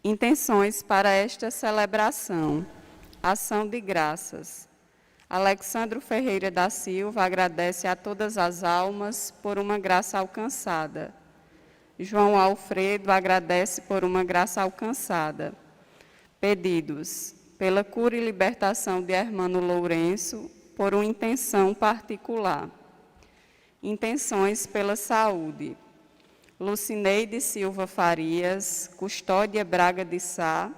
Intenções para esta celebração. Ação de graças. Alexandro Ferreira da Silva agradece a todas as almas por uma graça alcançada. João Alfredo agradece por uma graça alcançada. Pedidos: pela cura e libertação de Hermano Lourenço, por uma intenção particular. Intenções pela saúde. Lucineide Silva Farias, Custódia Braga de Sá,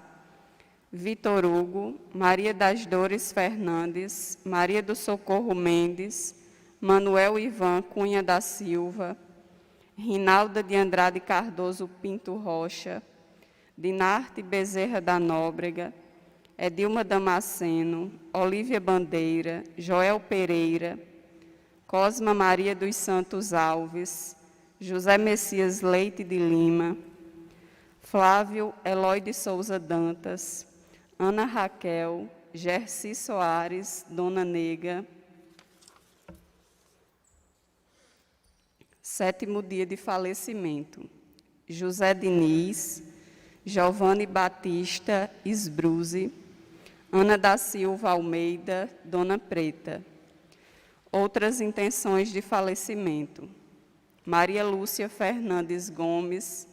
Vitor Hugo, Maria das Dores Fernandes, Maria do Socorro Mendes, Manuel Ivan Cunha da Silva, Rinalda de Andrade Cardoso Pinto Rocha, Dinarte Bezerra da Nóbrega, Edilma Damasceno, Olívia Bandeira, Joel Pereira, Cosma Maria dos Santos Alves, José Messias Leite de Lima, Flávio Eloy de Souza Dantas, Ana Raquel, Gerci Soares, Dona Nega. 7º dia de falecimento. José Diniz, Giovanni Batista Esbruse, Ana da Silva Almeida, Dona Preta. Outras intenções de falecimento. Maria Lúcia Fernandes Gomes,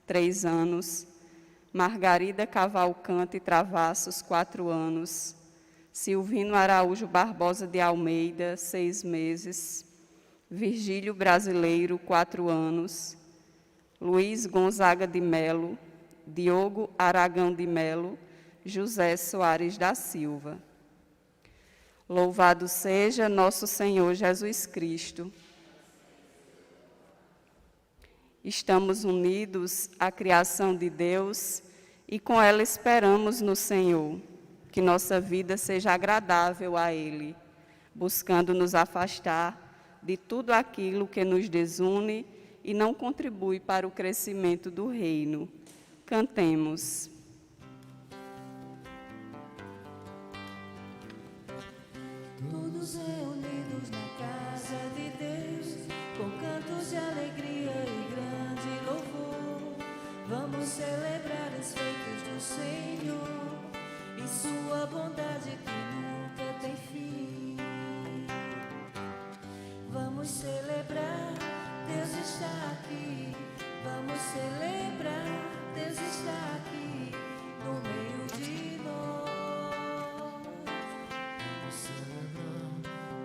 3 anos. Margarida Cavalcante Travassos, 4 anos. Silvino Araújo Barbosa de Almeida, 6 meses. Virgílio Brasileiro, 4 anos. Luiz Gonzaga de Melo, Diogo Aragão de Melo, José Soares da Silva. Louvado seja nosso Senhor Jesus Cristo. Estamos unidos à criação de Deus e com ela esperamos no Senhor, que nossa vida seja agradável a Ele, buscando nos afastar de tudo aquilo que nos desune e não contribui para o crescimento do reino. Cantemos. Todos reunidos na casa de Deus, com cantos de alegria e grande louvor, vamos celebrar os feitos do Senhor e sua bondade que nunca tem fim. Vamos celebrar, Deus está aqui. Vamos celebrar, Deus está aqui no meio de nós. Vamos celebrar,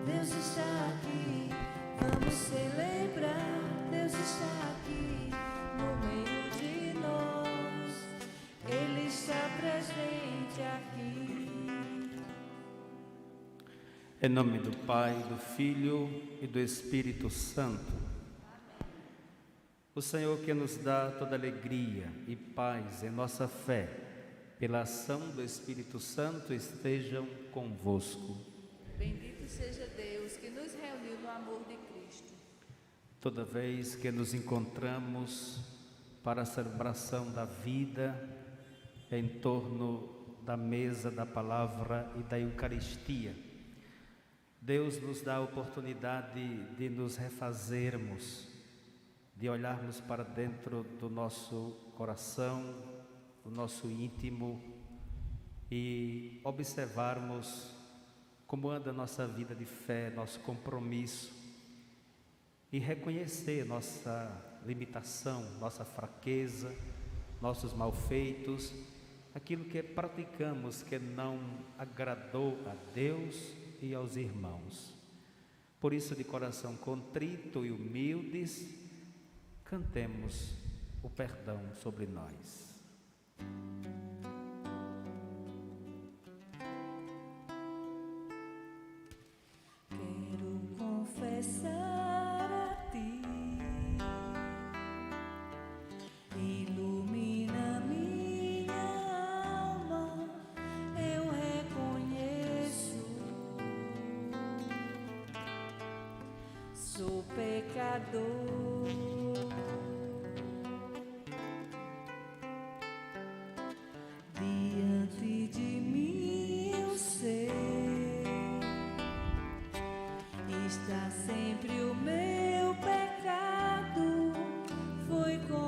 Deus está aqui. Vamos celebrar, Deus está aqui no meio de nós. Ele está presente aqui. Em nome do Pai, do Filho e do Espírito Santo. O Senhor que nos dá toda alegria e paz em nossa fé, pela ação do Espírito Santo, estejam convosco. Bendito seja Deus que nos reuniu no amor de Cristo. Toda vez que nos encontramos para a celebração da vida, em torno da mesa da palavra e da Eucaristia, Deus nos dá a oportunidade de nos refazermos, de olharmos para dentro do nosso coração, do nosso íntimo e observarmos como anda a nossa vida de fé, nosso compromisso e reconhecer nossa limitação, nossa fraqueza, nossos malfeitos, aquilo que praticamos que não agradou a Deus e aos irmãos. Por isso, de coração contrito e humildes, cantemos o perdão sobre nós. Quero confessar a ti, ilumina minha alma, eu reconheço, sou pecador. Diante de mim eu sei, está sempre o meu pecado, foi com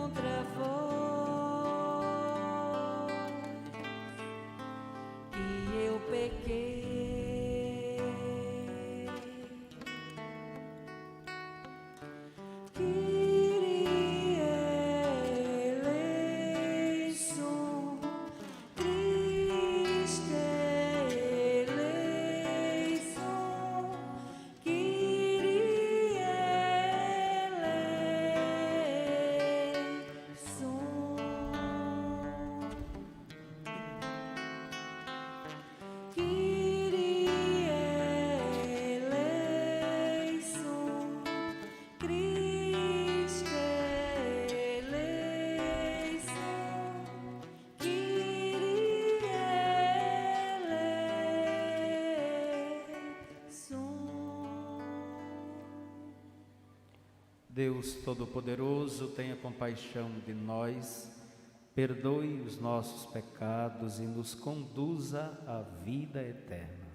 Deus Todo-Poderoso, tenha compaixão de nós, perdoe os nossos pecados e nos conduza à vida eterna.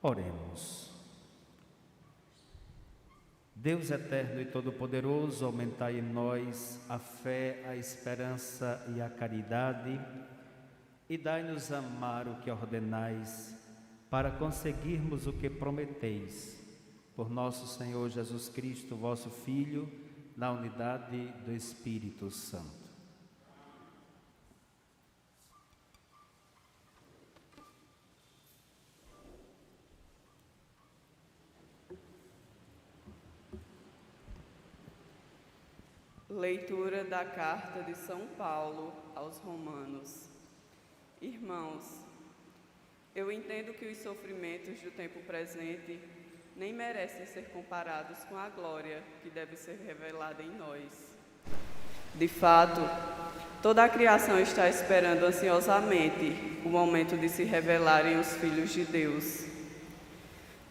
Oremos. Deus eterno e todo-poderoso, aumentai em nós a fé, a esperança e a caridade, e dai-nos amar o que ordenais, para conseguirmos o que prometeis. Por nosso Senhor Jesus Cristo, vosso Filho, na unidade do Espírito Santo. Leitura da Carta de São Paulo aos Romanos. Irmãos, eu entendo que os sofrimentos do tempo presente nem merecem ser comparados com a glória que deve ser revelada em nós. De fato, toda a criação está esperando ansiosamente o momento de se revelarem os filhos de Deus.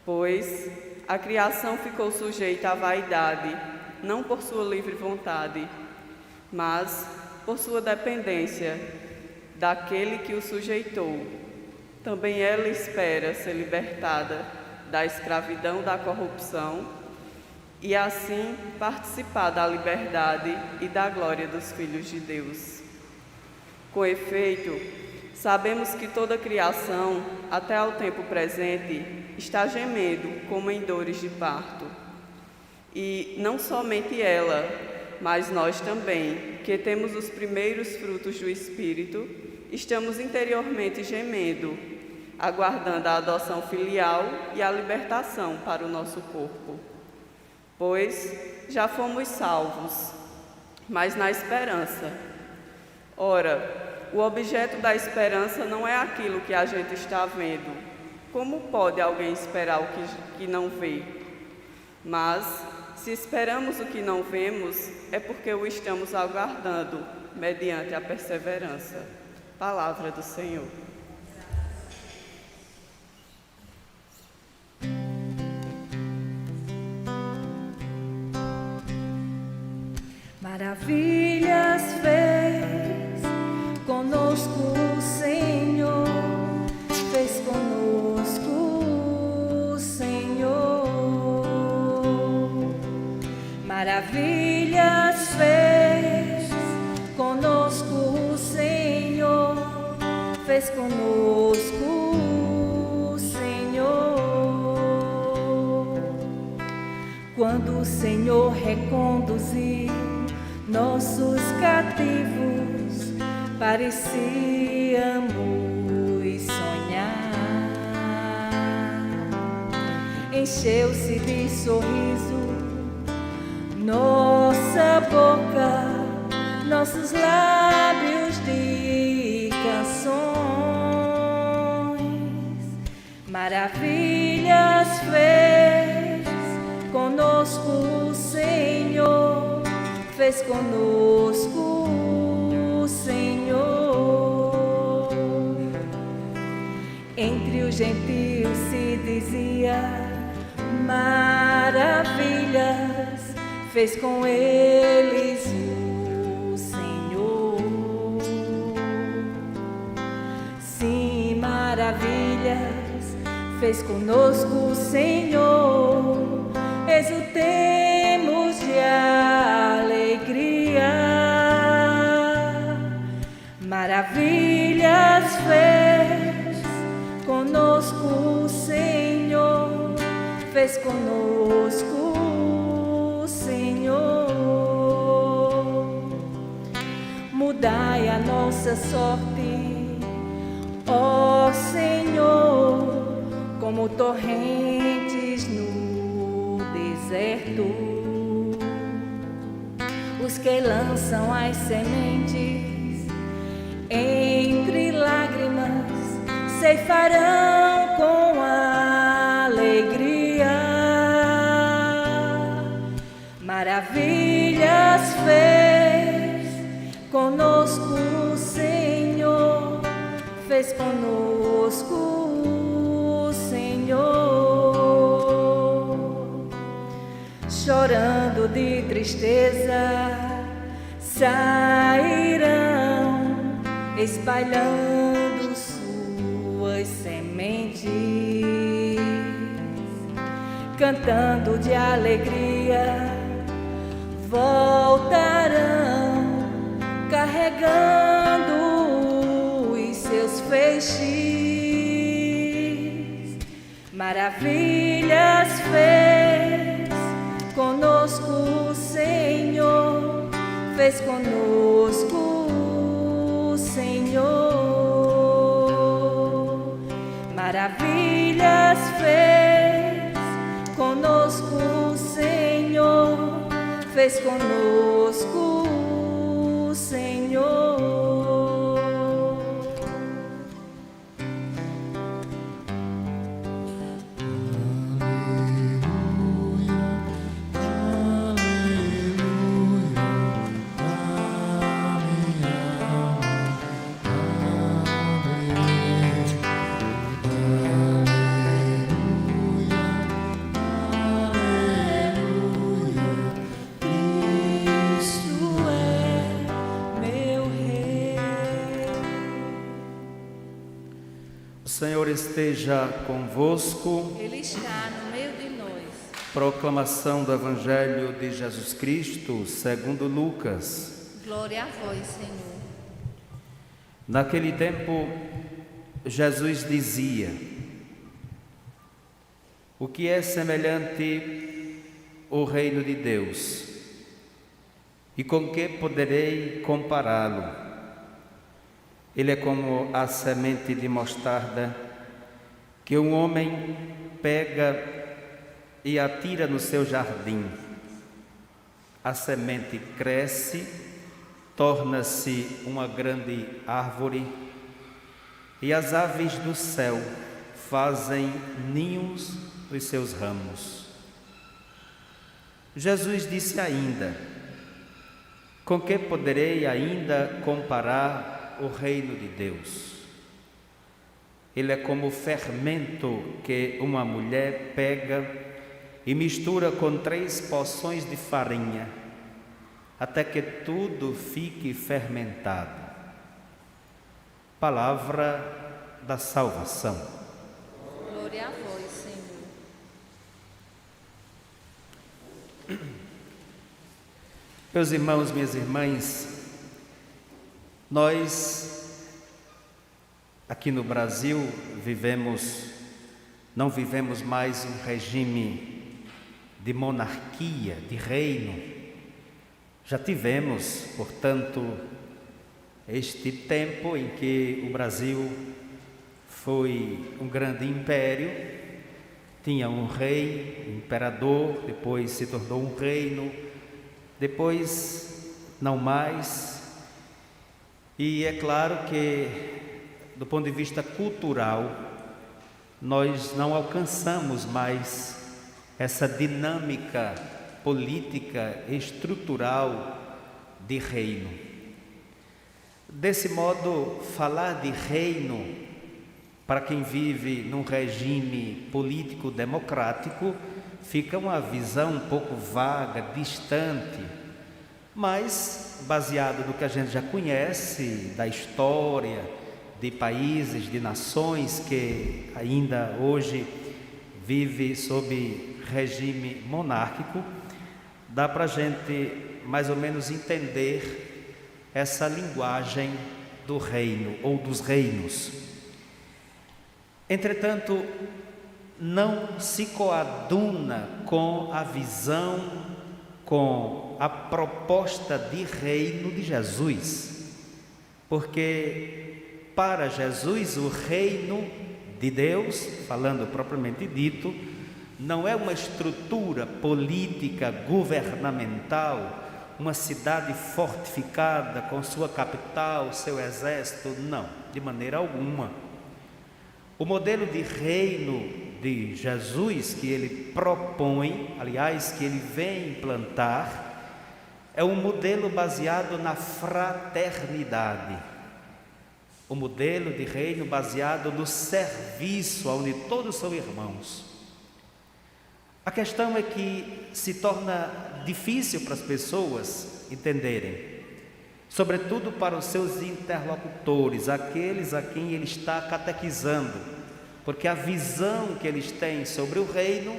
Pois a criação ficou sujeita à vaidade, não por sua livre vontade, mas por sua dependência daquele que o sujeitou. Também ela espera ser libertada da escravidão da corrupção e assim participar da liberdade e da glória dos filhos de Deus. Com efeito, sabemos que toda a criação, até ao tempo presente, está gemendo como em dores de parto. E não somente ela, mas nós também, que temos os primeiros frutos do Espírito, estamos interiormente gemendo, aguardando a adoção filial e a libertação para o nosso corpo. Pois já fomos salvos, mas na esperança. Ora, o objeto da esperança não é aquilo que a gente está vendo. Como pode alguém esperar o que não vê? Mas, se esperamos o que não vemos, é porque o estamos aguardando, mediante a perseverança. Palavra do Senhor. Maravilhas fez conosco o Senhor, fez conosco o Senhor. Maravilhas fez conosco o Senhor, fez conosco o Senhor. Quando o Senhor reconduziu nossos cativos, parecíamos sonhar. Encheu-se de sorriso nossa boca, nossos lábios de canções. Maravilhas fez conosco o Senhor, fez conosco o Senhor. Entre os gentios se dizia maravilhas, fez com eles o Senhor. Sim, maravilhas, fez conosco o Senhor. Exultemos de alegria. Maravilhas fez conosco o Senhor, fez conosco o Senhor. Mudai a nossa sorte, ó Senhor, como torrentes no deserto. Os que lançam as sementes entre lágrimas ceifarão com alegria. Maravilhas fez conosco o Senhor, fez conosco o Senhor. chorando de tristeza, sairão espalhando suas sementes, cantando de alegria, voltarão carregando os seus feixes. Maravilhas fez conosco o Senhor, fez conosco o Senhor. Maravilhas fez conosco o Senhor, fez conosco o Senhor. O Senhor esteja convosco. Ele está no meio de nós. Proclamação do Evangelho de Jesus Cristo, segundo Lucas. Glória a vós, Senhor. Naquele tempo, Jesus dizia: o que é semelhante ao reino de Deus? E com que poderei compará-lo? Ele é como a semente de mostarda que um homem pega e atira no seu jardim. A semente cresce, torna-se uma grande árvore e as aves do céu fazem ninhos nos seus ramos. Jesus disse ainda: com que poderei ainda comparar o reino de Deus? Ele é como o fermento que uma mulher pega e mistura com 3 porções de farinha, até que tudo fique fermentado. Palavra da salvação. Glória a vós, Senhor. Meus irmãos, minhas irmãs, nós aqui no Brasil não vivemos mais um regime de monarquia, de reino. Já tivemos, portanto, este tempo em que o Brasil foi um grande império, tinha um rei, um imperador, depois se tornou um reino, depois não mais. E é claro que, do ponto de vista cultural, nós não alcançamos mais essa dinâmica política estrutural de reino. Desse modo, falar de reino, para quem vive num regime político democrático, fica uma visão um pouco vaga, distante, mas baseado no que a gente já conhece da história de países, de nações que ainda hoje vive sob regime monárquico, dá para a gente mais ou menos entender essa linguagem do reino ou dos reinos. Entretanto, não se coaduna com a visão, com a proposta de reino de Jesus, porque para Jesus o reino de Deus, falando propriamente dito, não é uma estrutura política governamental, uma cidade fortificada com sua capital, seu exército, não, de maneira alguma. O modelo de reino de Jesus que ele propõe, aliás, que ele vem implantar, é um modelo baseado na fraternidade, um modelo de reino baseado no serviço, onde todos são irmãos. A questão é que se torna difícil para as pessoas entenderem, sobretudo para os seus interlocutores, aqueles a quem ele está catequizando, porque a visão que eles têm sobre o reino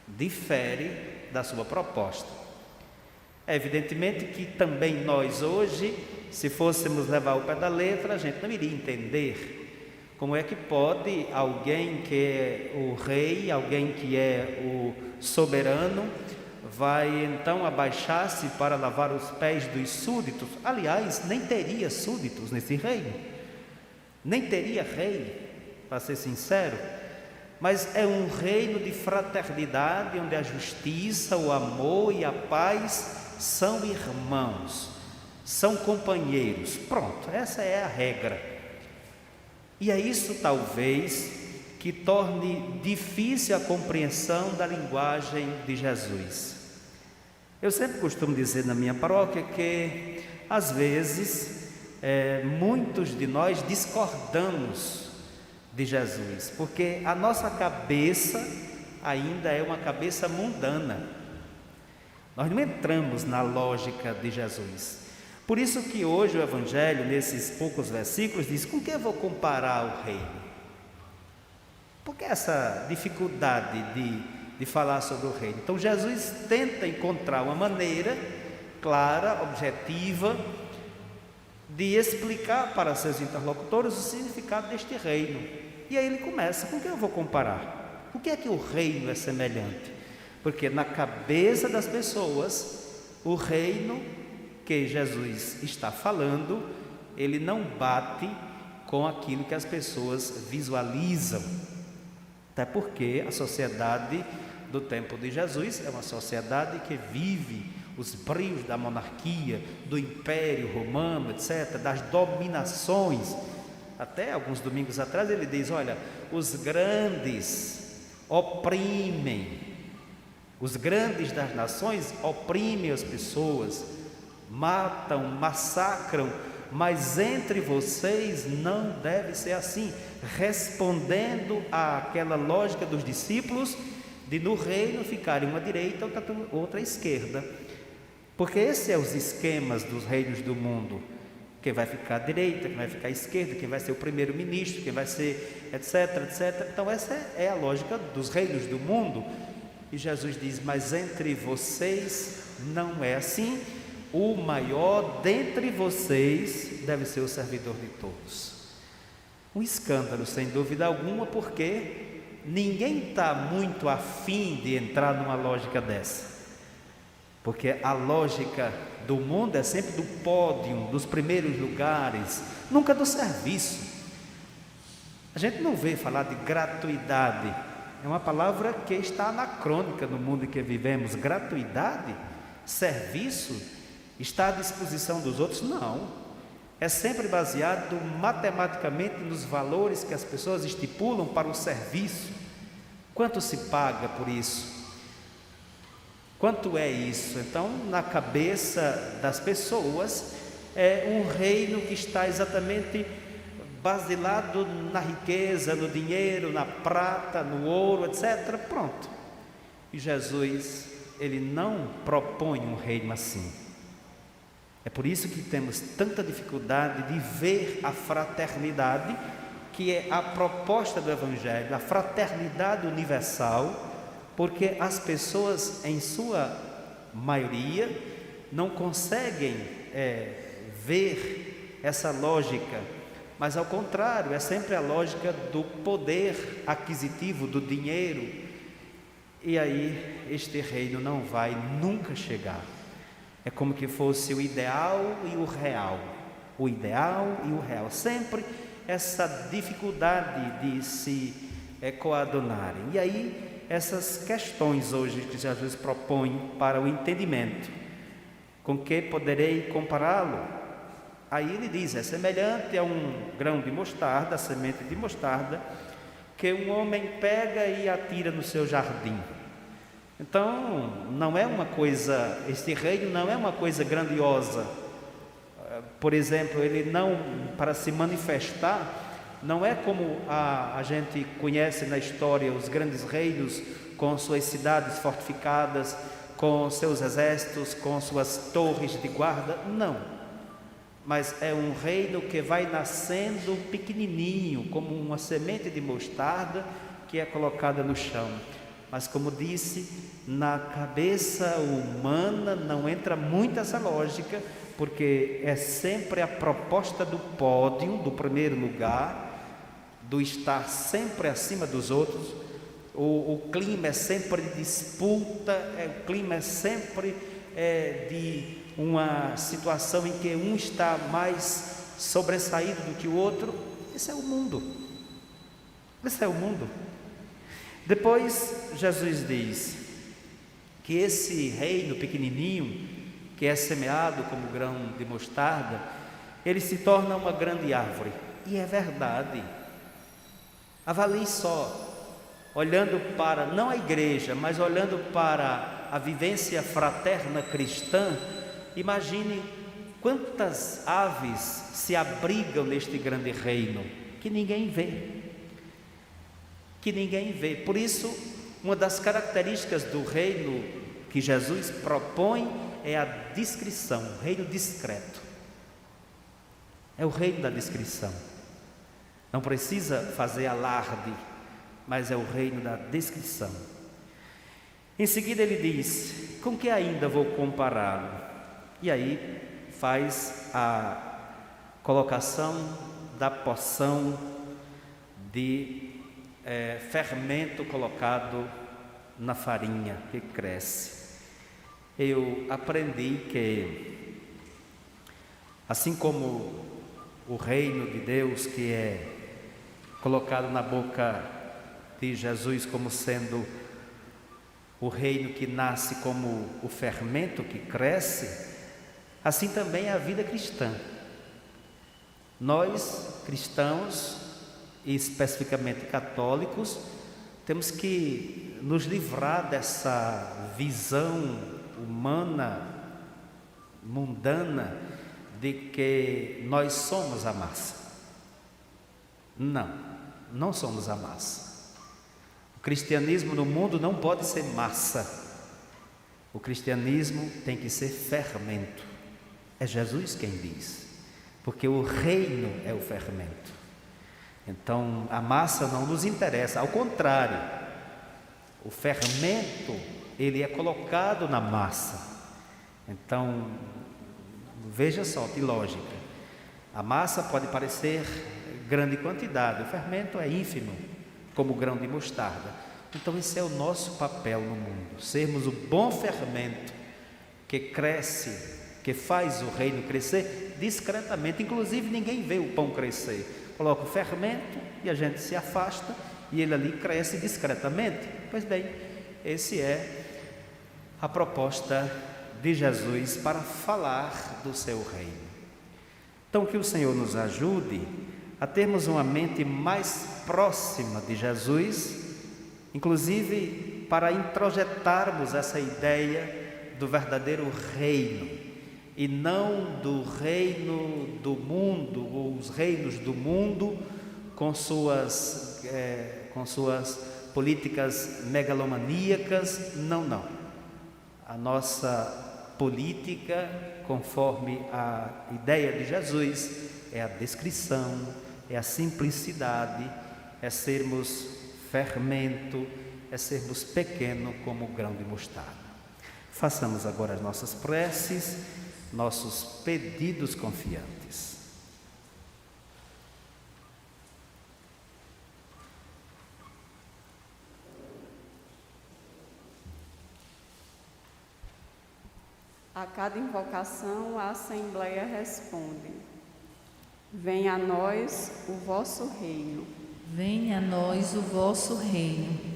difere da sua proposta. É evidentemente que também nós hoje, se fôssemos levar ao pé da letra, a gente não iria entender como é que pode alguém que é o rei, alguém que é o soberano, vai então abaixar-se para lavar os pés dos súditos. Aliás, nem teria súditos nesse reino, nem teria rei, para ser sincero, mas é um reino de fraternidade, onde a justiça, o amor e a paz são irmãos, são companheiros. Pronto, essa é a regra. E é isso talvez que torne difícil a compreensão da linguagem de Jesus. Eu sempre costumo dizer na minha paróquia que às vezes muitos de nós discordamos de Jesus, porque a nossa cabeça ainda é uma cabeça mundana. Nós não entramos na lógica de Jesus. Por isso que hoje o Evangelho, nesses poucos versículos, diz: com que eu vou comparar o reino? Por que essa dificuldade de falar sobre o reino? Então Jesus tenta encontrar uma maneira clara, objetiva, de explicar para seus interlocutores o significado deste reino. E aí ele começa: com que eu vou comparar? O que é que o reino é semelhante? Porque na cabeça das pessoas, o reino que Jesus está falando, ele não bate com aquilo que as pessoas visualizam. Até porque a sociedade do tempo de Jesus é uma sociedade que vive os brios da monarquia, do Império Romano, etc., das dominações. Até alguns domingos atrás ele diz: olha, os grandes oprimem, os grandes das nações oprimem as pessoas, matam, massacram, mas entre vocês não deve ser assim, respondendo àquela lógica dos discípulos de no reino ficarem uma direita, outra esquerda, porque esses são os esquemas dos reinos do mundo: quem vai ficar à direita, quem vai ficar à esquerda, quem vai ser o primeiro-ministro, quem vai ser etc, etc. Então essa é a lógica dos reinos do mundo. E Jesus diz: mas entre vocês não é assim. O maior dentre vocês deve ser o servidor de todos. Um escândalo, sem dúvida alguma, porque ninguém está muito afim de entrar numa lógica dessa. Porque a lógica do mundo é sempre do pódio, dos primeiros lugares, nunca do serviço. A gente não vê falar de gratuidade. É uma palavra que está anacrônica no mundo em que vivemos. Gratuidade, serviço, está à disposição dos outros? Não. É sempre baseado matematicamente nos valores que as pessoas estipulam para o serviço. Quanto se paga por isso? Quanto é isso? Então, na cabeça das pessoas, é um reino que está exatamente baseado na riqueza, no dinheiro, na prata, no ouro, etc. Pronto. E Jesus, ele não propõe um reino assim. É por isso que temos tanta dificuldade de ver a fraternidade, que é a proposta do Evangelho, a fraternidade universal, porque as pessoas, em sua maioria, não conseguem ver essa lógica, mas ao contrário, é sempre a lógica do poder aquisitivo, do dinheiro, e aí este reino não vai nunca chegar. É como que fosse o ideal e o real, o ideal e o real, sempre essa dificuldade de se coadunarem. E aí essas questões hoje que Jesus propõe para o entendimento: com que poderei compará-lo? Aí ele diz: é semelhante a um grão de mostarda, a semente de mostarda, que um homem pega e atira no seu jardim. Então, não é uma coisa, este reino não é uma coisa grandiosa. Por exemplo, ele não, para se manifestar, não é como a gente conhece na história os grandes reinos com suas cidades fortificadas, com seus exércitos, com suas torres de guarda. Não. Mas é um reino que vai nascendo pequenininho, como uma semente de mostarda que é colocada no chão. Mas, como disse, na cabeça humana não entra muito essa lógica, porque é sempre a proposta do pódio, do primeiro lugar, do estar sempre acima dos outros. O clima é sempre de disputa, o clima é sempre de uma situação em que um está mais sobressaído do que o outro. Esse é o mundo. Esse é o mundo. Depois Jesus diz que esse reino pequenininho, que é semeado como grão de mostarda, ele se torna uma grande árvore. E é verdade. Avalie só, olhando para, não a igreja, mas olhando para a vivência fraterna cristã, imagine quantas aves se abrigam neste grande reino, que ninguém vê. Que ninguém vê. Por isso, uma das características do reino que Jesus propõe é a discrição, o reino discreto. É o reino da discrição. Não precisa fazer alarde, mas é o reino da discrição. Em seguida ele diz: com que ainda vou compará-lo? E aí faz a colocação da porção de fermento colocado na farinha que cresce. Eu aprendi que, assim como o reino de Deus, que é colocado na boca de Jesus como sendo o reino que nasce como o fermento que cresce, assim também é a vida cristã. Nós, cristãos, e especificamente católicos, temos que nos livrar dessa visão humana, mundana, de que nós somos a massa. Não somos a massa. O cristianismo no mundo não pode ser massa. O cristianismo tem que ser fermento. É Jesus quem diz, porque o reino é o fermento. Então, a massa não nos interessa, ao contrário, o fermento, ele é colocado na massa. Então, veja só que lógica. A massa pode parecer grande quantidade, o fermento é ínfimo, como o grão de mostarda. Então, esse é o nosso papel no mundo, sermos o bom fermento que cresce, que faz o reino crescer discretamente. Inclusive, ninguém vê o pão crescer. Coloca o fermento e a gente se afasta e ele ali cresce discretamente. Pois bem, esse é a proposta de Jesus para falar do seu reino. Então, que o Senhor nos ajude a termos uma mente mais próxima de Jesus, inclusive para introjetarmos essa ideia do verdadeiro reino, e não do reino do mundo, ou os reinos do mundo com suas políticas megalomaníacas. Não. A nossa política, conforme a ideia de Jesus, é a descrição, é a simplicidade, é sermos fermento, é sermos pequeno como o grão de mostarda. Façamos agora as nossas preces, nossos pedidos confiantes. A cada invocação, a Assembleia responde: venha a nós o vosso reino. Venha a nós o vosso reino.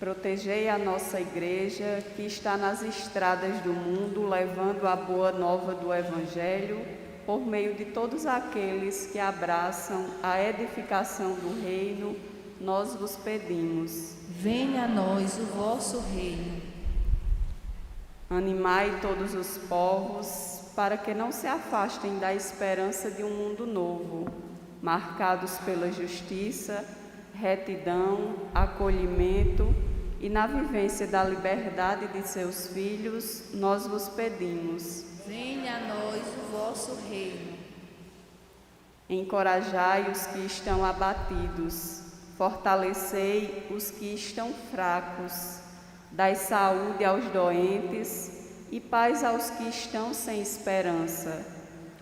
Protegei a nossa Igreja, que está nas estradas do mundo, levando a boa nova do Evangelho, por meio de todos aqueles que abraçam a edificação do reino, nós vos pedimos. Venha a nós o vosso reino. Animai todos os povos, para que não se afastem da esperança de um mundo novo, marcados pela justiça, retidão, acolhimento e na vivência da liberdade de seus filhos, nós vos pedimos. Venha a nós o vosso reino. Encorajai os que estão abatidos, fortalecei os que estão fracos, dai saúde aos doentes e paz aos que estão sem esperança,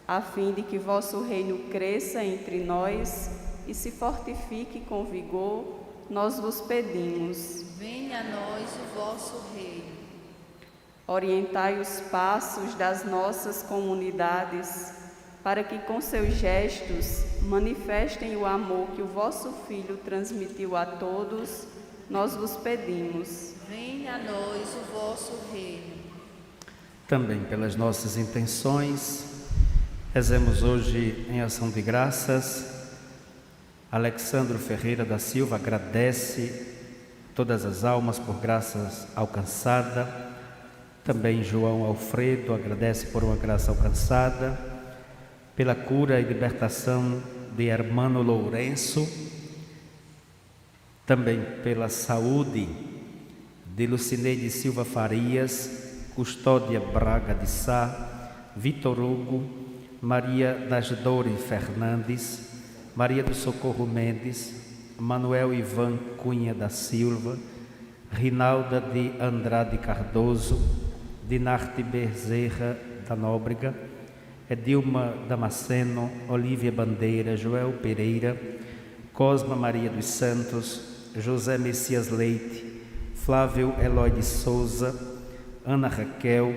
a fim de que vosso reino cresça entre nós e se fortifique com vigor, nós vos pedimos. Venha a nós o vosso reino. Orientai os passos das nossas comunidades, para que com seus gestos manifestem o amor que o vosso Filho transmitiu a todos, nós vos pedimos. Venha a nós o vosso reino. Também pelas nossas intenções, rezemos hoje em ação de graças. Alexandro Ferreira da Silva agradece todas as almas por graças alcançadas. Também João Alfredo agradece por uma graça alcançada, pela cura e libertação de Hermano Lourenço, também pela saúde de Lucineide Silva Farias, Custódia Braga de Sá, Vitor Hugo, Maria das Dores Fernandes, Maria do Socorro Mendes, Manuel Ivan Cunha da Silva, Rinalda de Andrade Cardoso, Dinarte Bezerra da Nóbrega, Edilma Damasceno, Olívia Bandeira, Joel Pereira, Cosma Maria dos Santos, José Messias Leite, Flávio Eloy de Souza, Ana Raquel,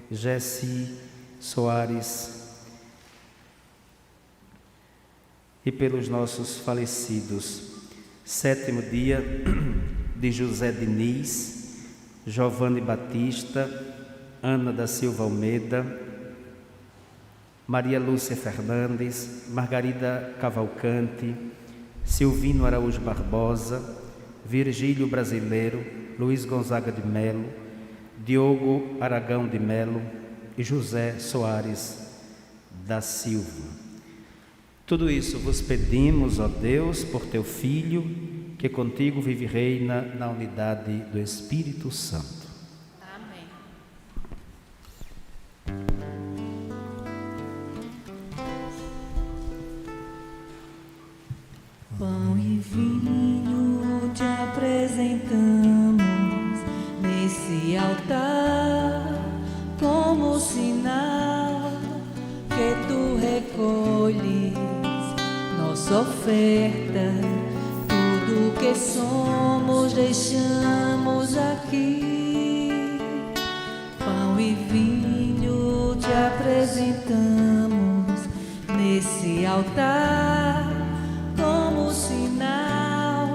Jessi Soares, e pelos nossos falecidos. 7º dia de José Diniz, Giovanni Batista, Ana da Silva Almeida, Maria Lúcia Fernandes, Margarida Cavalcante, Silvino Araújo Barbosa, Virgílio Brasileiro, Luiz Gonzaga de Melo, Diogo Aragão de Melo e José Soares da Silva. Tudo isso vos pedimos, ó Deus, por teu Filho, que contigo vive e reina na unidade do Espírito Santo. Amém. Pão e vinho te apresentamos nesse altar, como sinal que tu recolhes nossa oferta. Tudo que somos deixamos aqui. Pão e vinho te apresentamos nesse altar, como sinal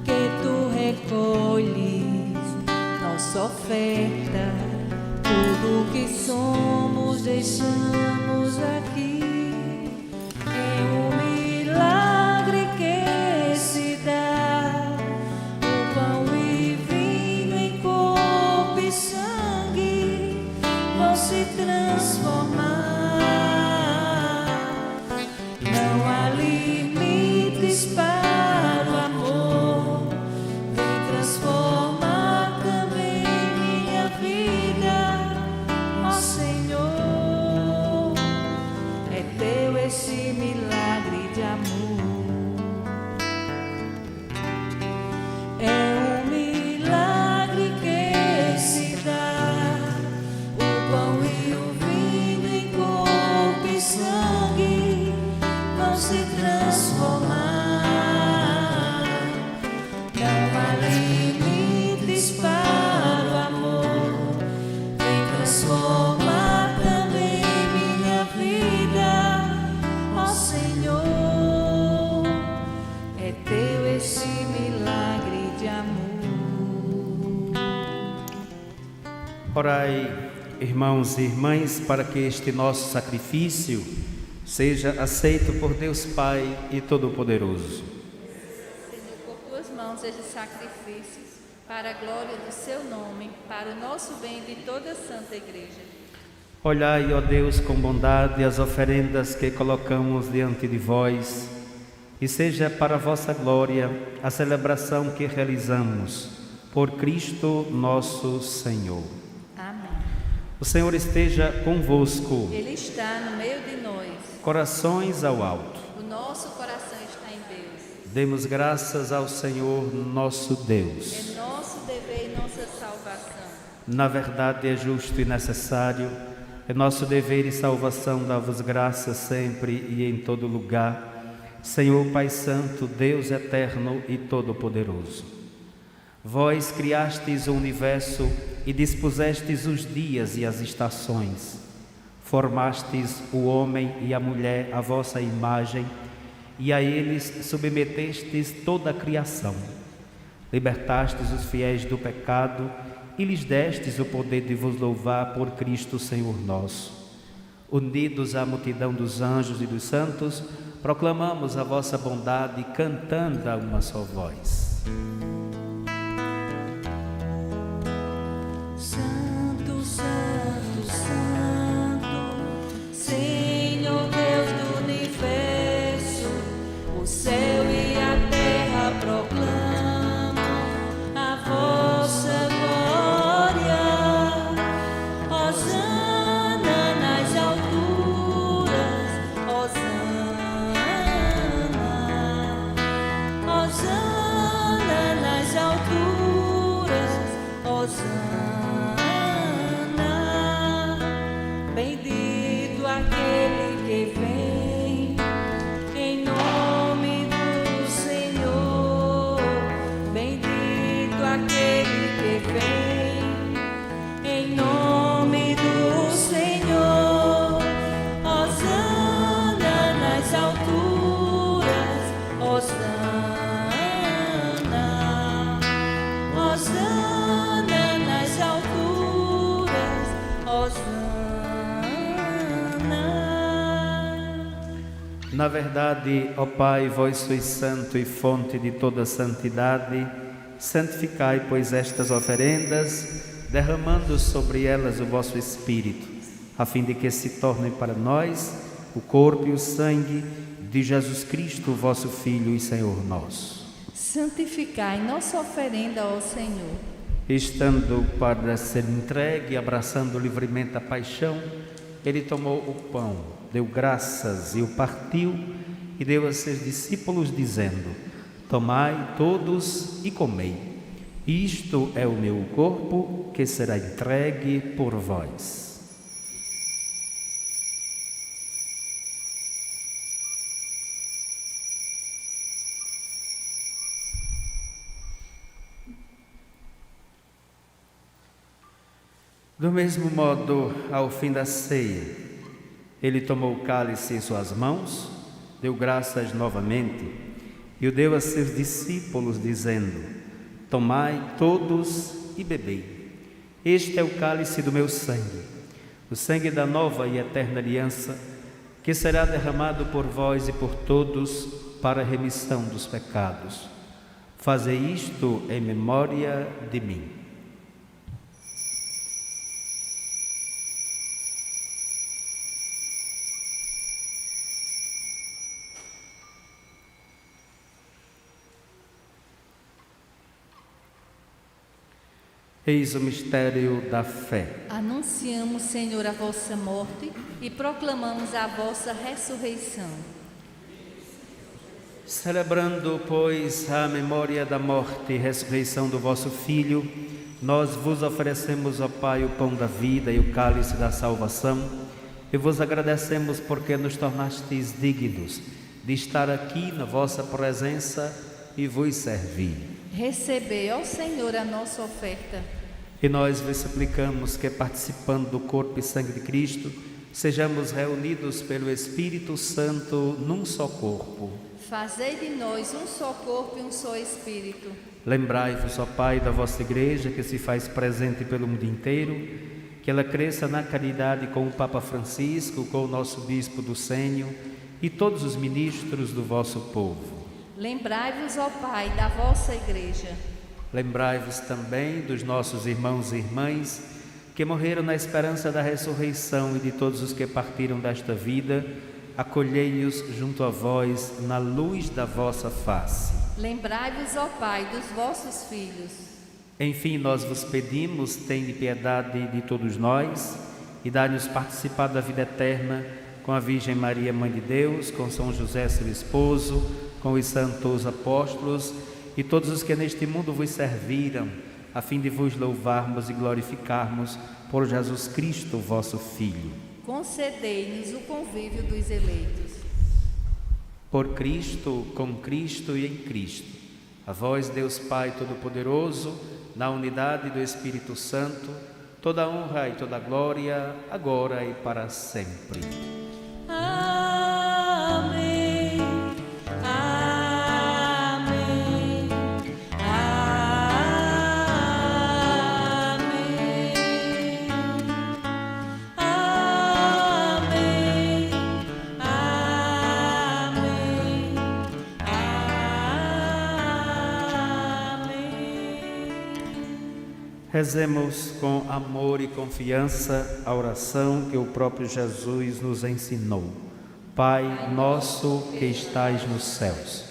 que tu recolhes nossa oferta. Tudo que somos deixamos aqui. É um milagre que se dá, o pão e vinho em corpo e sangue vão se transformar. Não há limites para o amor, vem transformar também minha vida, ó Senhor. É teu esse milagre de amor. É um milagre que se dá, o pão e o vinho em corpo e sangue vão se transformar. Não há limites para o amor, vem transformar também minha vida, ó Senhor. É teu esse milagre de amor. Orai, irmãos e irmãs, para que este nosso sacrifício seja aceito por Deus Pai e Todo-Poderoso. Senhor, por tuas mãos estes sacrifícios, para a glória do seu nome, para o nosso bem e de toda a Santa Igreja. Olhai, ó Deus, com bondade as oferendas que colocamos diante de vós, e seja para a vossa glória a celebração que realizamos por Cristo nosso Senhor. Amém. O Senhor esteja convosco. Ele está no meio de nós. Corações ao alto. O nosso coração está em Deus. Demos graças ao Senhor nosso Deus. É nosso dever e nossa salvação. Na verdade é justo e necessário, é nosso dever e salvação dar-vos graças sempre e em todo lugar, Senhor Pai Santo, Deus eterno e todo-poderoso. Vós criastes o universo e dispusestes os dias e as estações. Formastes o homem e a mulher à vossa imagem e a eles submetestes toda a criação. Libertastes os fiéis do pecado e lhes destes o poder de vos louvar por Cristo Senhor nosso. Unidos à multidão dos anjos e dos santos, proclamamos a vossa bondade cantando a uma só voz. Santo, Santo, Santo, Senhor Deus do universo, o céu e a terra proclamam a vossa glória. Hosana nas alturas, Hosana, Hosana nas alturas, Hosana. Bendito aquele que vem em nome do Senhor. Bendito aquele que vem em nome do Senhor. Hosana nas alturas, Hosana, Hosana nas alturas, Hosana. Na verdade, ó Pai, vós sois santo e fonte de toda santidade, santificai, pois, estas oferendas, derramando sobre elas o vosso Espírito, a fim de que se tornem para nós o corpo e o sangue de Jesus Cristo, vosso Filho e Senhor nosso. Santificai nossa oferenda ao Senhor. Estando para ser entregue, abraçando livremente a paixão, ele tomou o pão, deu graças e o partiu e deu a seus discípulos, dizendo: tomai todos e comei. Isto é o meu corpo que será entregue por vós. Do mesmo modo, ao fim da ceia, ele tomou o cálice em suas mãos, deu graças novamente e o deu a seus discípulos, dizendo: tomai todos e bebei. Este é o cálice do meu sangue, o sangue da nova e eterna aliança, que será derramado por vós e por todos para a remissão dos pecados. Fazei isto em memória de mim. Eis o mistério da fé. Anunciamos, Senhor, a vossa morte e proclamamos a vossa ressurreição. Celebrando, pois, a memória da morte e ressurreição do vosso Filho, nós vos oferecemos, ó Pai, o pão da vida e o cálice da salvação, e vos agradecemos porque nos tornastes dignos de estar aqui na vossa presença e vos servir. Recebei, ó Senhor, a nossa oferta. E nós vos suplicamos que, participando do corpo e sangue de Cristo, sejamos reunidos pelo Espírito Santo num só corpo. Fazei de nós um só corpo e um só Espírito. Lembrai-vos, ó Pai, da vossa Igreja, que se faz presente pelo mundo inteiro, que ela cresça na caridade com o Papa Francisco, com o nosso Bispo do Sênio e todos os ministros do vosso povo. Lembrai-vos, ó Pai, da vossa Igreja. Lembrai-vos também dos nossos irmãos e irmãs que morreram na esperança da ressurreição e de todos os que partiram desta vida. Acolhei-os junto a vós na luz da vossa face. Lembrai-vos, ó Pai, dos vossos filhos. Enfim, nós vos pedimos, tende piedade de todos nós e dai-nos participar da vida eterna com a Virgem Maria, Mãe de Deus, com São José, seu esposo, com os santos apóstolos e todos os que neste mundo vos serviram, a fim de vos louvarmos e glorificarmos por Jesus Cristo, vosso Filho. Concedei-nos o convívio dos eleitos. Por Cristo, com Cristo e em Cristo, a vós, Deus Pai Todo-Poderoso, na unidade do Espírito Santo, toda a honra e toda a glória, agora e para sempre. Amém. Amém. Amém. Amém. Rezemos com amor e confiança a oração que o próprio Jesus nos ensinou. Pai nosso que estais nos céus,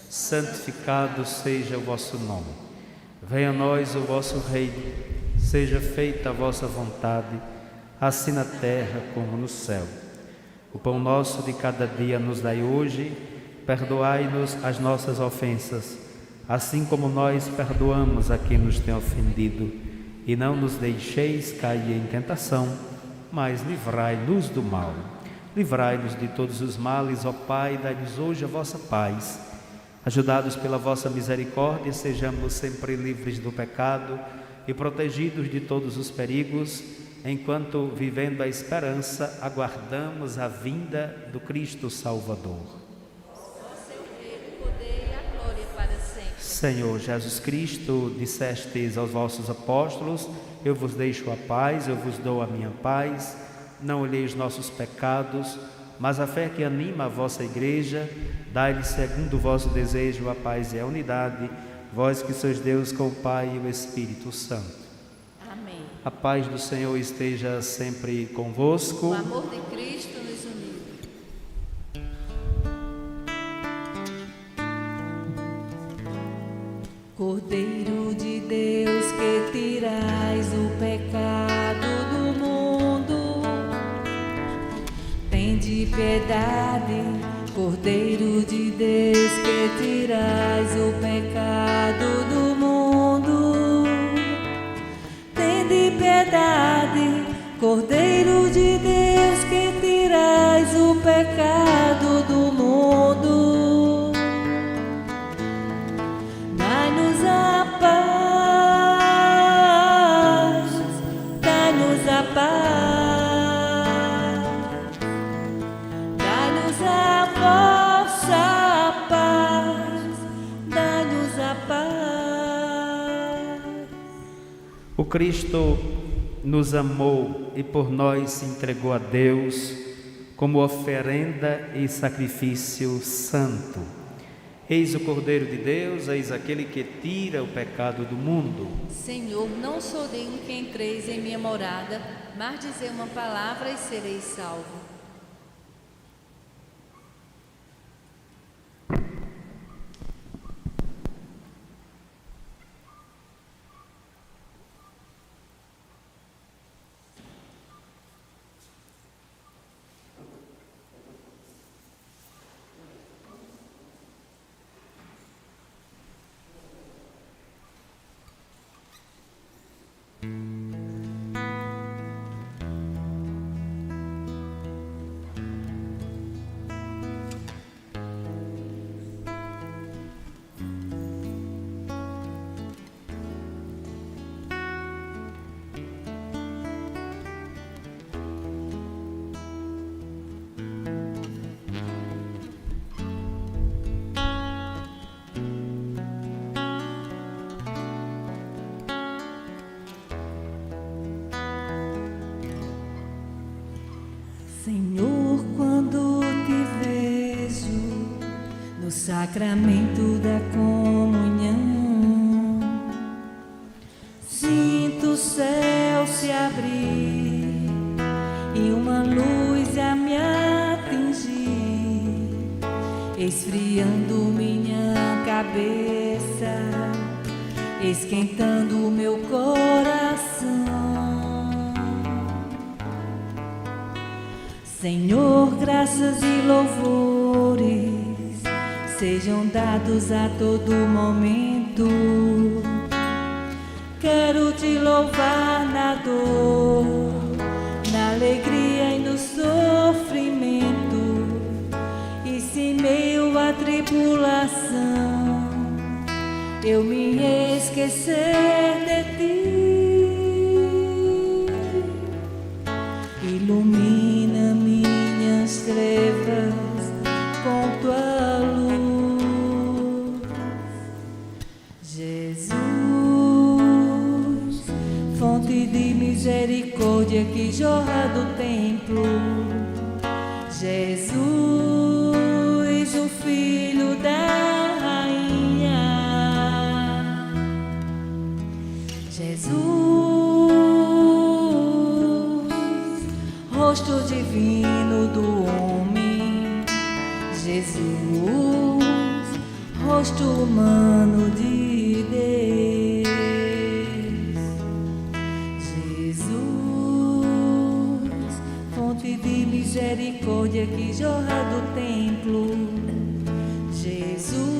santificado seja o vosso nome. Venha a nós o vosso reino, seja feita a vossa vontade, assim na terra como no céu. O pão nosso de cada dia nos dai hoje, perdoai-nos as nossas ofensas, assim como nós perdoamos a quem nos tem ofendido. E não nos deixeis cair em tentação, mas livrai-nos do mal. Livrai-nos de todos os males, ó Pai, dai-nos hoje a vossa paz. Ajudados pela vossa misericórdia, sejamos sempre livres do pecado e protegidos de todos os perigos, enquanto, vivendo a esperança, aguardamos a vinda do Cristo Salvador. Senhor Jesus Cristo, dissestes aos vossos apóstolos: eu vos deixo a paz, eu vos dou a minha paz. Não olheis nossos pecados, mas a fé que anima a vossa igreja. Dai-lhe, segundo o vosso desejo, a paz e a unidade, vós que sois Deus com o Pai e o Espírito Santo. Amém. A paz do Senhor esteja sempre convosco. O amor de Cristo nos uniu. Cordeiro de Deus, que tirais o pecado do mundo, tende piedade. Cordeiro de Deus, que tirais o pecado do mundo, tende piedade. Cordeiro de Deus, que tirais o pecado do mundo, dai-nos a paz, dai-nos a paz, dai-nos a vossa paz, dai-nos a paz. O Cristo nos amou e por nós se entregou a Deus como oferenda e sacrifício santo. Eis o Cordeiro de Deus, eis aquele que tira o pecado do mundo. Senhor, não sou digno que entreis em minha morada, mas dizei uma palavra e serei salvo. Senhor, quando te vejo no sacramento da comunhão, sinto o céu se abrir e uma luz a me atingir, esfriando minha cabeça, esquentando o meu coração. Senhor, graças e louvores sejam dados a todo momento. Quero te louvar na dor, na alegria e no sofrimento, e se em meio à tribulação eu me esquecer de ti, ilumina minhas trevas com tua luz. Jesus, fonte de misericórdia que jorra do templo. Jesus, o Filho da Rainha. Jesus, rosto divino do homem. Jesus, rosto humano de Deus. Jesus, fonte de misericórdia que jorra do templo. Jesus.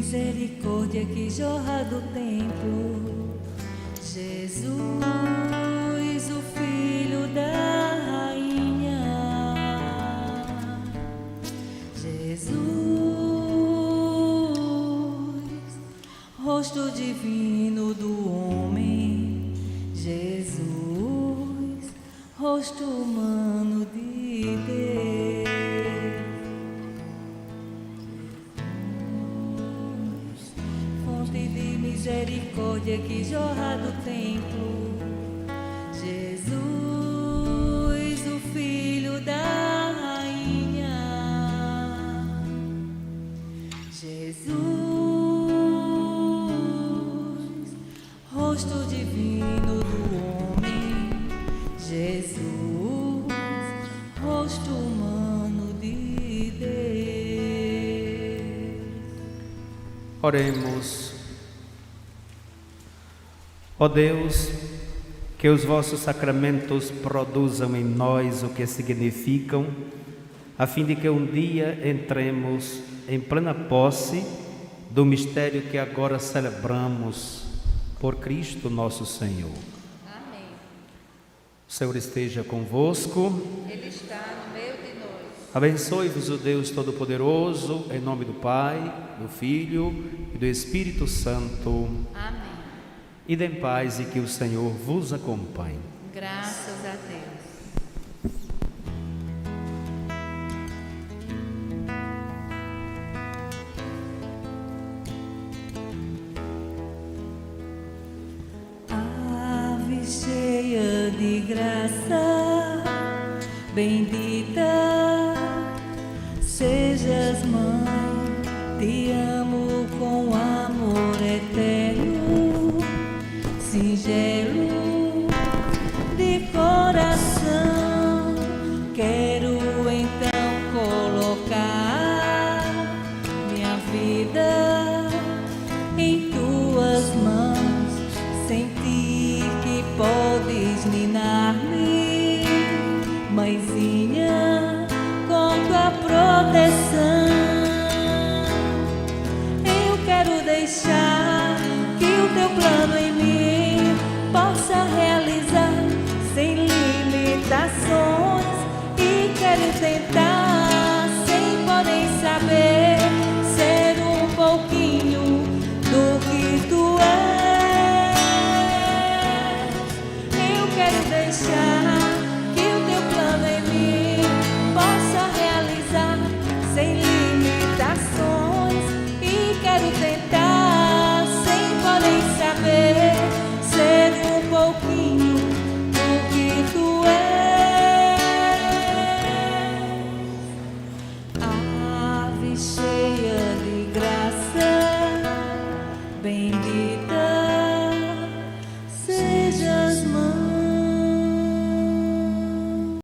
Misericórdia que jorra do templo. Jesus, o Filho da Rainha. Jesus, rosto divino do homem. Jesus, rosto humano de Deus. Misericórdia que jorra do templo. Jesus, o Filho da Rainha. Jesus, rosto divino do homem. Jesus, rosto humano de Deus. Oremos. Ó Deus, que os vossos sacramentos produzam em nós o que significam, a fim de que um dia entremos em plena posse do mistério que agora celebramos por Cristo nosso Senhor. Amém. O Senhor esteja convosco. Ele está no meio de nós. Abençoe-vos o Deus Todo-Poderoso, em nome do Pai, do Filho e do Espírito Santo. Amém. Ide em paz e que o Senhor vos acompanhe. Graças a Deus. Ave cheia de graça, bendita sejas, mãe, te amo com amor eterno. Singelo